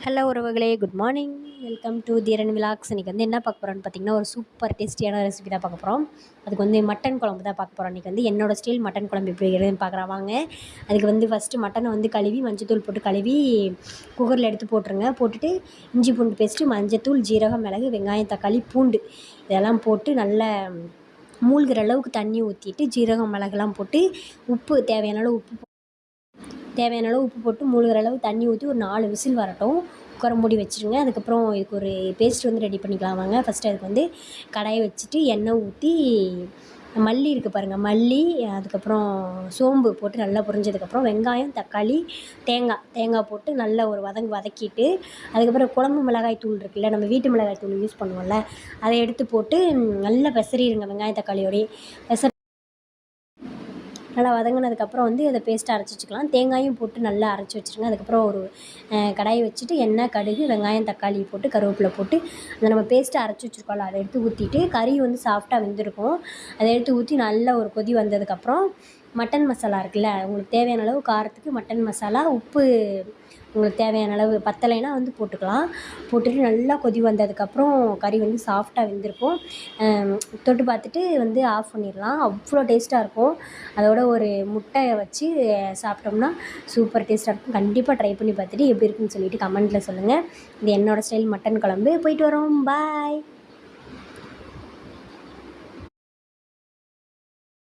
Hello உறவுகளே, good morning. Welcome to Dheeran vlogs. இன்றைக்கி வந்து என்ன பார்க்க போகிறோன்னு பார்த்தீங்கன்னா, ஒரு சூப்பர் டேஸ்டியான ரெசிபி தான் பார்க்க போகிறோம். அதுக்கு வந்து மட்டன் குழம்பு தான் பார்க்க போகிறோம். இன்றைக்கி வந்து என்னோடய ஸ்டைல் மட்டன் குழம்பு எப்படி வைக்கிறதுன்னு பார்க்குறேன் வாங்க. அதுக்கு வந்து ஃபஸ்ட்டு மட்டனை வந்து கழுவி மஞ்சத்தூள் போட்டு கழுவி குக்கரில் எடுத்து போட்டுருங்க. போட்டுட்டு இஞ்சி பூண்டு பேஸ்ட்டு, மஞ்சத்தூள், ஜீரகம், மிளகு, வெங்காயம், தக்காளி, பூண்டு இதெல்லாம் போட்டு நல்லா மூழ்கிற அளவுக்கு தண்ணி ஊற்றிட்டு ஜீரகம், மிளகுலாம் போட்டு உப்பு தேவையான அளவு உப்பு போட்டு மூழ்கிற அளவு தண்ணி ஊற்றி ஒரு 4 விசில் வரட்டும். குக்கரை மூடி வச்சுருங்க. அதுக்கப்புறம் இதுக்கு ஒரு பேஸ்ட் வந்து ரெடி பண்ணிக்கலாம் வாங்க. ஃபஸ்ட்டு அதுக்கு வந்து கடாயை வச்சுட்டு எண்ணெய் ஊற்றி மல்லி இருக்குது பாருங்கள், மல்லி, அதுக்கப்புறம் சோம்பு போட்டு நல்லா பொரிஞ்சதுக்கப்புறம் வெங்காயம், தக்காளி, தேங்காய் போட்டு நல்லா ஒரு வதக்கிட்டு அதுக்கப்புறம் குழம்பு மிளகாய் தூள் இருக்குல்ல, நம்ம வீட்டு மிளகாய் தூள் யூஸ் பண்ணுவோம்ல, அதை எடுத்து போட்டு நல்லா பெசறிடுங்க. வெங்காயம் தக்காளியோடையே நல்லா வதங்கினதுக்கப்புறம் வந்து அதை பேஸ்ட்டாக அரைச்சி வச்சுக்கலாம். தேங்காயும் போட்டு நல்லா அரைச்சி வச்சுருங்க. அதுக்கப்புறம் ஒரு கடாயை வச்சுட்டு எண்ணெய், கடுகு, வெங்காயம், தக்காளி போட்டு கருவேப்பிலை போட்டு அந்த நம்ம பேஸ்ட்டை அரைச்சி வச்சுருக்கோம்ல, அதை எடுத்து ஊற்றிட்டு கறி வந்து சாஃப்டாக வெந்திருக்கும். அதை எடுத்து ஊற்றி நல்லா ஒரு கொதி வந்ததுக்கப்புறம் மட்டன் மசாலா இருக்குல்ல, உங்களுக்கு தேவையான அளவு காரத்துக்கு மட்டன் மசாலா, உப்பு உங்களுக்கு தேவையான அளவு, பத்தலைனா வந்து போட்டுக்கலாம். போட்டுட்டு நல்லா கொதி வந்ததுக்கப்புறம் கறி வந்து சாஃப்டாக வெந்திருக்கும். தொட்டு பார்த்துட்டு வந்து ஆஃப் பண்ணிடலாம். அவ்வளோ டேஸ்ட்டாக இருக்கும். அதோட ஒரு முட்டையை வச்சு சாப்பிட்டோம்னா சூப்பர் டேஸ்ட்டாக இருக்கும். கண்டிப்பாக ட்ரை பண்ணி பார்த்துட்டு எப்படி இருக்குன்னு சொல்லிவிட்டு கமெண்ட்டில் சொல்லுங்கள். இது என்னோடய ஸ்டைல் மட்டன் குழம்பு. போயிட்டு வரோம். பாய்.